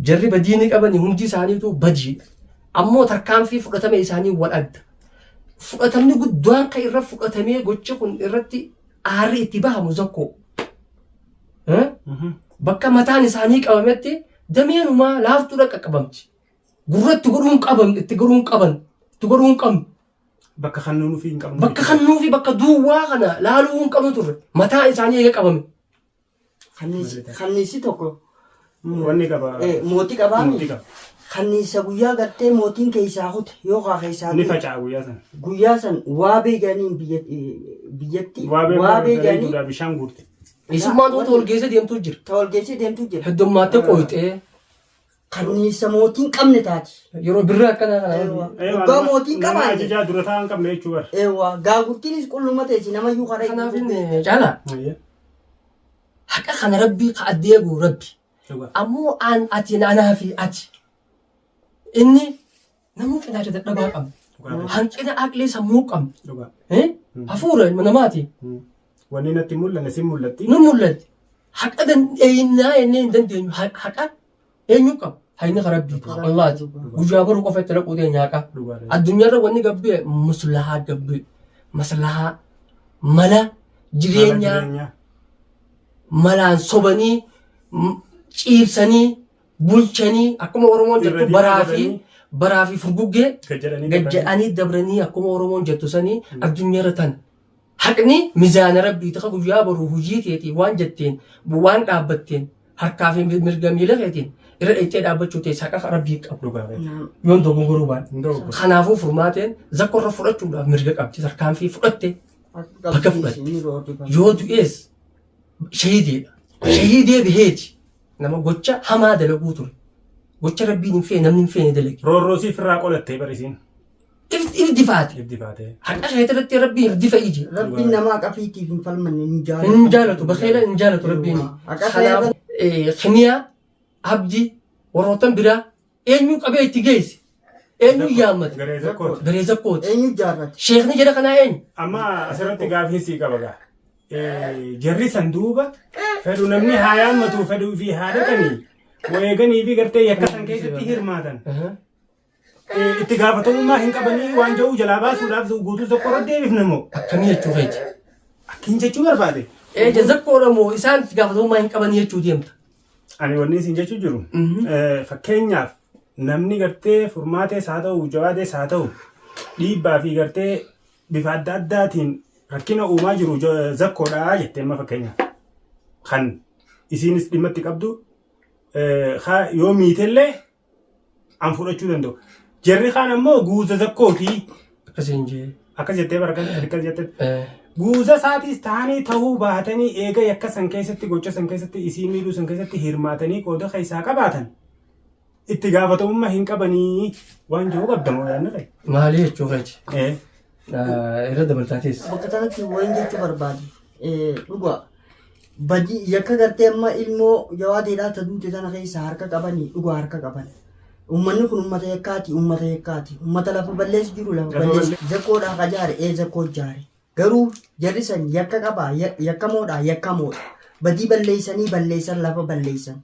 jarri badiini qabani hundi isaaniitu badii ammoo tarkaanfii fudhatame isaanii wal adda fudhatamni guddaan kan irra fudhatamee gocha kun irratti aarri itti bahamu zakkoo bakka mataan isaanii qabametti dameenuma laaftuudha qaqqabamti gurratti godhuun qaban itti godhuun qaban bakka kannuu fi hin qabnu bakka kannuu fi bakka duwwaa kana laaluu hin qabnu turre mataa isaanii eega qabame Khannisi tokko wanni qaba mootii qabaami khannisa guyyaa gartee mootiin keessaa hute yoo kaa keessaa ni faca'a guyyaa san waa beekaniin biyyatti waa beekanii bishaan guurte isummaan tol geesse deemtu jira tol geesse deemtu jira heddummaatee qoyxee khannisa mootiin qabne taati yeroo birraa akkana kana gaa mootiin qabaa ajajaa dura ta'an qabne jechuudha gaagurtiinis qulluma ta'e nama iyyuu karaa kanaaf caala haqa kana rabbii ka addeegu rabbi ammoo aan ati anaa fi ati inni namuu qinaacha dadhabaa qabna hanqina aqlee sammuu qabna hafuura ilma namaati wanni natti mul'anne si mul'atti nu mul'atti haqa dandeenyaa jennee hin dandeenyu haqa eenyu qaba hayni ka rabbiiti wallaati guyyaa baruu qofa itti dhaquu teenyaa addunyaarra wanni gabbee muslahaa gabbee maslahaa mala jireenyaa malaan sobanii ciibsanii bulchanii akkuma oromoon jettu baraa fi furguggee gajja'anii dabranii akkuma oromoon jettu sanii addunyaarra tan haqni mizaana rabbiiti ka guyyaa baruu hujii teetii waan jetteen waan dhaabbatteen harkaa fi mirga miila keetiin irra dheettee dhaabbachuu teessa haqa rabbii qabu yoon dogongoruu baadhe kanaafuu furmaateen zakkorra fudhachuudhaaf mirga qabdi tarkaanfii fudhatte bakka fudhatte yoo du'ees shahiideedha shahiidee biheeti nama gocha hamaa dalaguu ture gocha rabbiin hin feene namni hin feene dalage roorroosii firraa qolattee barisiin ifdifaate haqa shahiita irratti rabbiin ifdifa iji rabbiin namaa qafiitiif hin falmanne hin jaalatu bakheela hin jaalatu rabbiin kanaaf khiniyaa abdii warrootan biraa eenyu qabee itti geesse eenyu yaammate garee zakkooti eenyu jaarrate sheekni jedha kanaa eenyu amma asirratti gaafii sii qaba gaa jarri san duuba fedhu namni haa yaammatu fedhuu fi haa dhaqanii wayeeganii fi gartee yakka san keessatti hirmaatan itti gaafatamummaa hin qabanii waan jedhu jalaa baasuudhaaf guutuu zakkoorra deebifnamoo akkamii jechuu feeti akkin jechuu barbaade zakkoodha moo isaan itti gaafatamummaa hin qabanii jechuu deemta ani wanni isin jechuu jiru fakkeenyaaf namni gartee furmaatees haa ta'u jawaatees haa ta'u dhiibbaa fi gartee bifa adda addaatiin rakkina uumaa jiru zakkoodhaa jettee amma fakkeenyaaf kan isiinis dhimma itti qabdu yoo miitellee an fudhachuu danda'u jarri kaan ammoo guuza zakkootii akkas jettee barkan akkas jettee guuza isaatis ta'anii ta'uu baatanii eega yakka san keessatti gocha san keessatti isii miidhuu san keessatti hirmaatanii qooda keessaa qabaatan itti gaafatamummaa hin qabanii waan jiru qabdamoo yaadna ta'e. Maali jechuu feeti? Irra dabaltaatis. Bakka kanatti waan jechuu barbaade dhugaa badii yakka gartee amma ilmoo jawaateedhaa taduute sana keessa harka qabanii dhugaa harka qaban. Uummanni kun uummata yakkaati uummata lafa balleessu jiru lafa balleessu zakkoodhaa qajaare zakkoo jaare. Garuu jarri san yakka qabaa yakkamoodha badii balleessan lafa balleessan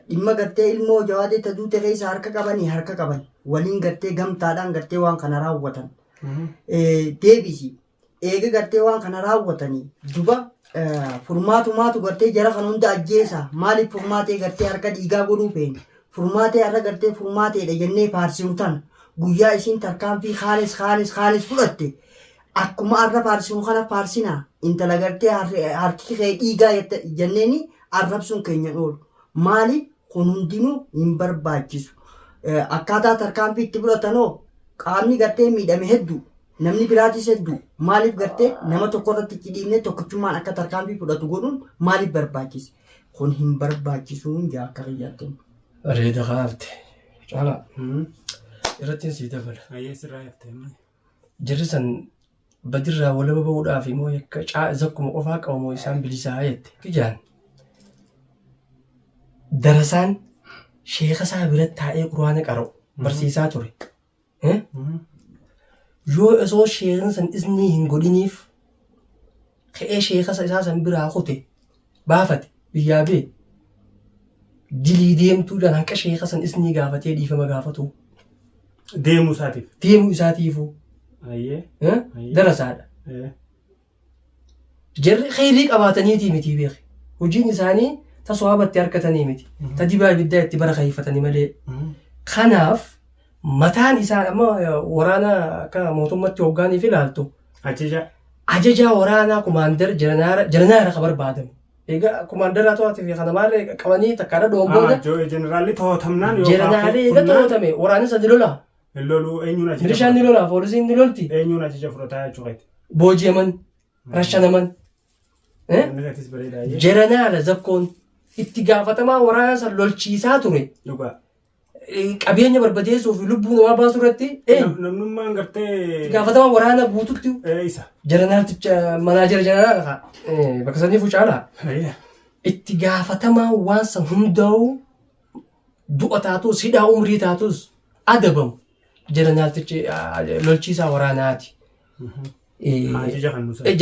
dhimma gartee ilmoo jawaatee taduute keessa harka qaban waliin gartee gamtaadhaan gartee waan kana raawwatan deebisi eega gartee waan kana raawwatanii duba furmaatumaatu gartee jara kan hunda ajjeesa maaliif furmaatee gartee harka dhiigaa godhuu feene furmaatee har'a gartee furmaateedha jennee faarsinutan guyyaa isiin tarkaanfii khaalis fudhatte akkuma arra faarsimu kana faarsina intala gartee harki kee dhiigaa jenneeni arrabsuun keenyan oolu maali kun hundinuu hin barbaachisu akkaataa tarkaanfii itti fudhatanoo qaamni gartee miidhame hedduu namni biraatis hedduu maaliif gartee nama tokko irratti itti dhiibnee tokkichummaan akka tarkaanfii fudhatu godhuun maaliif barbaachise kun hin barbaachisuun jaa akka fayyadamu. Reeda haafte caalaa irratti sii dabala. Ayyeesirraa haftee jirri san badirraa walaba ba'uudhaaf immoo yakka zakkuma qofaa qabamoo isaan bilisaa jette kijaan darasaan sheeka isaa biratti taa'ee quraana qara'u barsiisaa ture yoo osoo sheekan san isnii hin godhiniif ka'ee sheeka isaa san biraa kute baafate biyyaa bee dilii deemtuudhaan hanqa sheeka san isni gaafatee dhiifama gaafatu. Deemuu isaatiif. Deemuu isaatiifuu. Darasaadha. Jarri khayrii qabaataniitii miti beeki. Hojiin isaanii taswaabatti harkatanii miti. Ta dibaa ibiddaa itti bara kayfatanii malee. Kanaaf mataan isaa amma waraana akka mootummatti hoggaaniif ilaaltu. Ajajaa waraanaa kumaandar jaranaara ka barbaadamu. Egaa kumaandaraa to'atee fi kana maarree qabanii takkaadha dhoomboodha. Jeneraalli to'atamnaan Jeneraalli eega to'atame waraanni isa ni lola. Loluu eenyuun ajaja. Milishaan ni lola, poolisiin ni lolti. Eenyuun ajaja fudhataa jechuudha. Booji'aman, rashanaman. Jaranaara zakkoon itti gaafatamaa waraana san lolchiisaa ture. Qabeenya barbadeessuuf lubbuu namaa baasuu irratti namnummaan gartee gaafatamaa waraana guututti isa jaranaarticha manaajera jaranaara bakka saniifuu caalaa itti gaafatamaa waan san hundaa'u du'a taatus hidhaa umrii taatus adabamu jaranaarticha lolchiisaa waraanaati.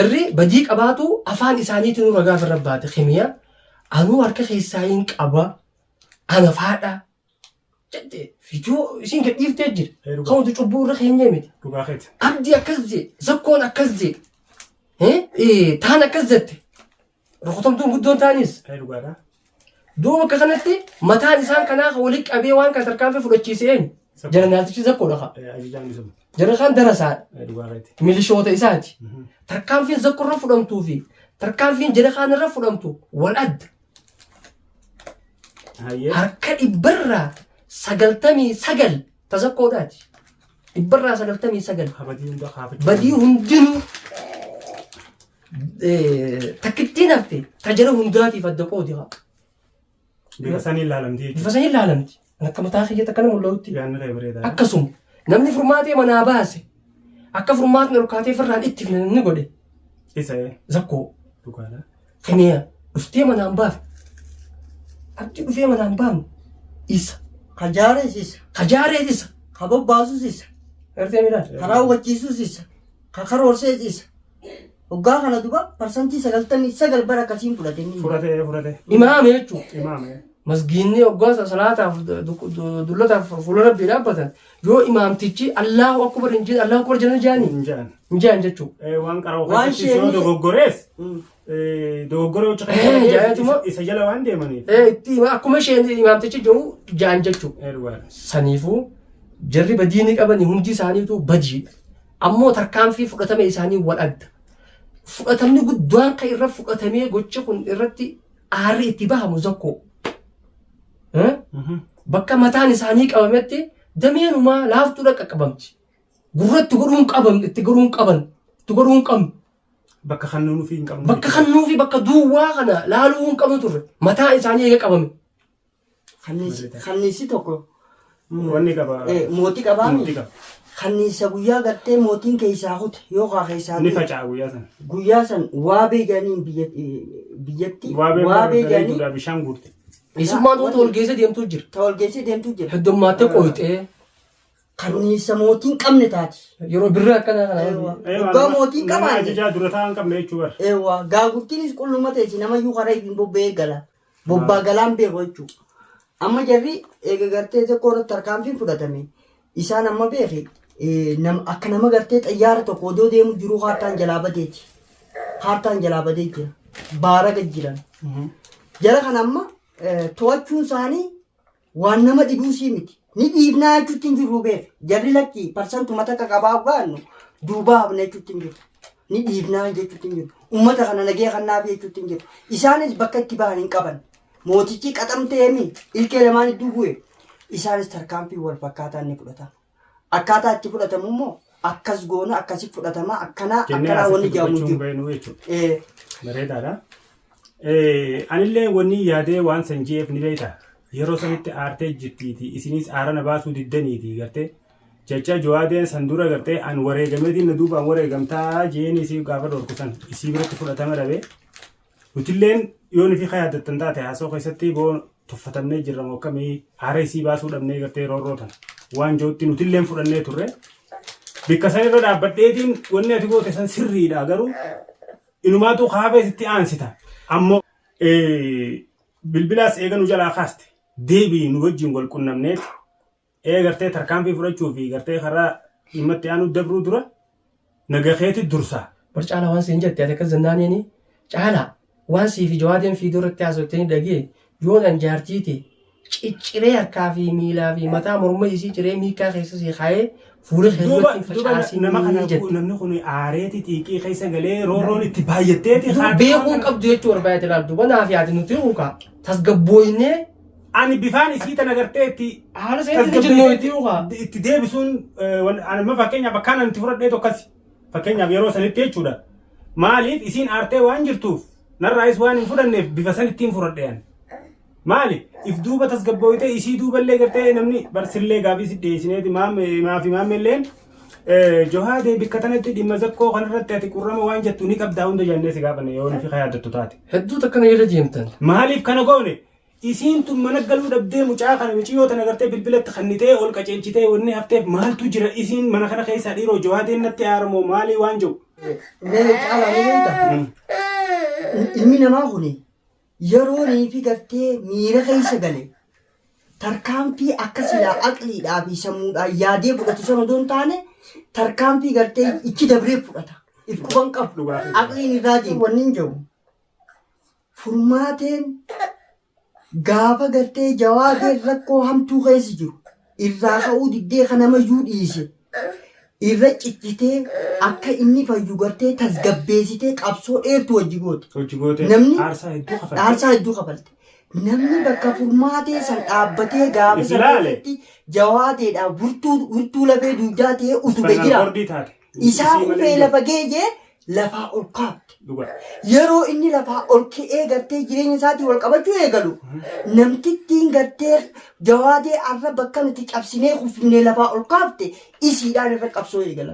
Jarri badii qabaatu afaan isaaniitiin ragaa irra baate khimiyaa anuu harka keessaa hin qaba ana faadha. Fiidiyoo isin gadhiiftee jira. Ka'uutu cubbuu irra keenyee miti. Abdii akkas jee, zakkoon akkas jee, taan akkas jette. Rukutamtuun guddoon taanis. Duuba akka kanatti mataan isaan kanaa waliin qabee waan kan tarkaanfii fudhachiise eenyu. Jaranaartichi zakkoodha. Jara kaan darasaadha. Milishoota isaati. Tarkaanfiin zakkoorra fudhamtuu fi tarkaanfiin jara kaan irra fudhamtu wal adda. Harka dhibbarraa 99 tazakkoodhaati. Dhibbarraa 99. Badii hundinuu takkittiin hafte tajara hundaatiif adda qoodi haa. Bifa sanii ilaalamti. Bifa sanii ilaalamti. Akka mataa kiyya takka nama mul'atutti. Akkasuma namni furmaatee manaa baase akka furmaatni rukkaatee firraan itti ni godhe. Isa zakkoo. Kimiyaa dhuftee manaan baafne. Abdii dhufee manaan baafne isa. Kajaaree isa. Kababbaasuus isa. Gartee midhaan. Karaa hubachiisuus isa. Kakaroorsee isa. Hoggaa kana duba parsantii 99 bara akkasiin fudhate. Imaame jechuudha. Masgiinni hoggaa salaataaf dullataaf fuula rabbii dhaabbatan yoo imaamtichi Allahu akbar hin jedhe Allahu akbar jedhan jaani. Injaan jechuudha. Waan qaroo keessatti yoo dogoggorees dogoggoree hojjetan isa jala waan deemaniif. Akkuma isheen imaamtichi jiru jaan jechuudha. Saniifuu jarri badii ni qabani hundi isaaniitu badiidha. Ammoo tarkaanfii fudhatame isaanii wal adda. Fudhatamni guddaan kan irra fudhatamee gocha kun irratti aarri itti bahamu zakkoo. Bakka mataan isaanii qabametti dameenumaa laaftuudha qaqqabamti. Gurratti godhuun qaban, itti godhuun qaban, itti godhuun qabnu. Bakka kannuu fi hin qabnu. Bakka kannuu fi bakka duwwaa kana laaluu hin qabnu turre. Mataa isaanii eega qabame. Kanniisi tokko. Wanni qaba. Mootii qabaami. Kanniisa guyyaa gartee mootiin keessaa hute yookaan keessaa ni faca'a guyyaa san. Guyyaa san waa beekaniin biyyatti waa beekanii bishaan guurte. Isummaan tuuta walgeessa deemtuu jira. Ta walgeessa deemtuu jira. Heddummaatee qooyxee. Kanniisa mootiin qabne taati. Yeroo birraa akkanaa kana. Hoggaa mootiin qabaate. Ajajaa dura ta'an qabne jechuudha. Eewwa gaagurtiinis qulluma ta'eeti namayyuu karaa ittiin bobba'ee gala. Bobbaa galaan beeku jechuudha. Amma jarri eega gartee tokko irratti tarkaanfiin fudhatame. Isaan amma beeki akka nama gartee xayyaara tokko odoo deemu jiru hartaan jalaa badeeti. Hartaan jalaa badee jira. Baara gad jiran. Jara kana amma to'achuun isaanii waan nama dhibuusii miti. Ni dhiibnaa jechuutti hin jirru beeku. Jarri lakkii parsantuma takka qabaa baannu duubaa hafna jechuutti hin jiru. Ni dhiibnaa jechuutti hin jiru. Uummata kana nagee kannaaf jechuutti hin jiru. Isaanis bakka itti ba'an hin qaban. Mootichi qaxamteemi ilkee lamaan iddoo bu'e. Isaanis tarkaanfii wal fakkaataa ni fudhata. Akkaataa itti fudhatamu immoo akkas goona akkasi fudhatama akkanaa wanni jedhamu jiru. Bareedaadha. Anillee wanni yaadee waan sanji'eef ni beekta. Yeroo sanitti aartee jirtiiti. Isinis aarana baasuu diddaniiti gartee. Jecha jawaadeen san dura gartee an wareegameetiin na duubaan wareegamtaa jeen isii gaafa dhorkusan isii biratti fudhatama dhabe. Nutilleen yoo nufi yaaddattan taate haasoo keessatti boon tuffatamnee jirra moo akkamii aara isii baasuu dhabnee gartee roorrootan. Waan jootti nutilleen fudhannee turre. Bikka san irra dhaabbadheetiin wanni ati goote san sirriidha garuu inumaatu kaafee sitti aansita. Ammoo bilbilaas eega nu jalaa kaaste. deebii nu wajjin wal qunnamneet gartee tarkaanfii fudhachuu fi gartee karaa himmatti aanu dabruu dura nagaheeti dursaa. Bar caalaa waan siin jettee akka zannaaniini caalaa waan siifi jawaadeen fiidoo irratti haasoftanii dhagee yoon jaartiiti cicciree harkaa fi miilaa fi mataa morma isii ciree miikaa keessa si kaayee fuula hedduu facaasii namni kun aareeti xiiqii keessa galee rooroon itti baay'atteeti beekuun qabdu jechuu barbaade laal duba naaf yaati nuti huukaa tasgabbooynee ani bifaan isii tana gartee itti deebisuun amma fakkeenyaaf akkaan itti fudhadhee tokkas fakkeenyaaf yeroo sanitti jechuudha maaliif isiin aartee waan jirtuuf narraayis waan hin fudhanneef bifa san ittiin fudhadhean maali if duuba tasgabbooytee isii duuballee gartee namni barsillee gaafii si dhiyeessineeti maafi maamilleen johaadee bikka tanatti dhimma zakkoo kanarratti ati qurrama waan jettu ni qabdaa hunda jennee si gaafanne yoo nufi yaaddattu taate. Hedduu takkana irra deemtan. Maaliif kana goone isiin tun mana galuu dhabdee mucaa kana miciyoo tana gartee bilbilatti kannitee ol qaceelchitee wanni hafteef maaltu jira isiin mana kana keessaa dhiiroo johaadeen natti aaramoo maalii waan jiru. Mee caalaa ni beekta. Ilmi namaa kuni yeroo niifi gartee miira keessa gale tarkaanfii akka silaa aqliidhaa fi sammuudhaan yaadee fudhatu sana osoo hin taane tarkaanfii gartee itti dabree fudhata. If quban qabu aqliin irraa deemu wanni hin jiru. Furmaateen gaafa gartee jawaadeen rakkoo hamtuu keessa jiru irraa ka'uu diddee kanamayyuu dhiise. Irra ciccitee akka inni fayyu gartee tasgabbeessitee qabsoo dheertu hojii goote. Namni aarsaa hedduu kafalte. Namni bakka furmaatee san dhaabbatee gaafa sanatti jawaadeedhaan wirtuu lafee duudaa ta'ee utubee jira. Isaa ufee lafa geejee lafaa ol kaafte. Yeroo inni lafaa ol ka'ee gartee jireenya isaatii wal qabachuu eegalu namtittiin gartee jawaadee arra bakka nuti cabsinee kufinee lafaa ol kaafte isiidhaan irra qabsoo eegala.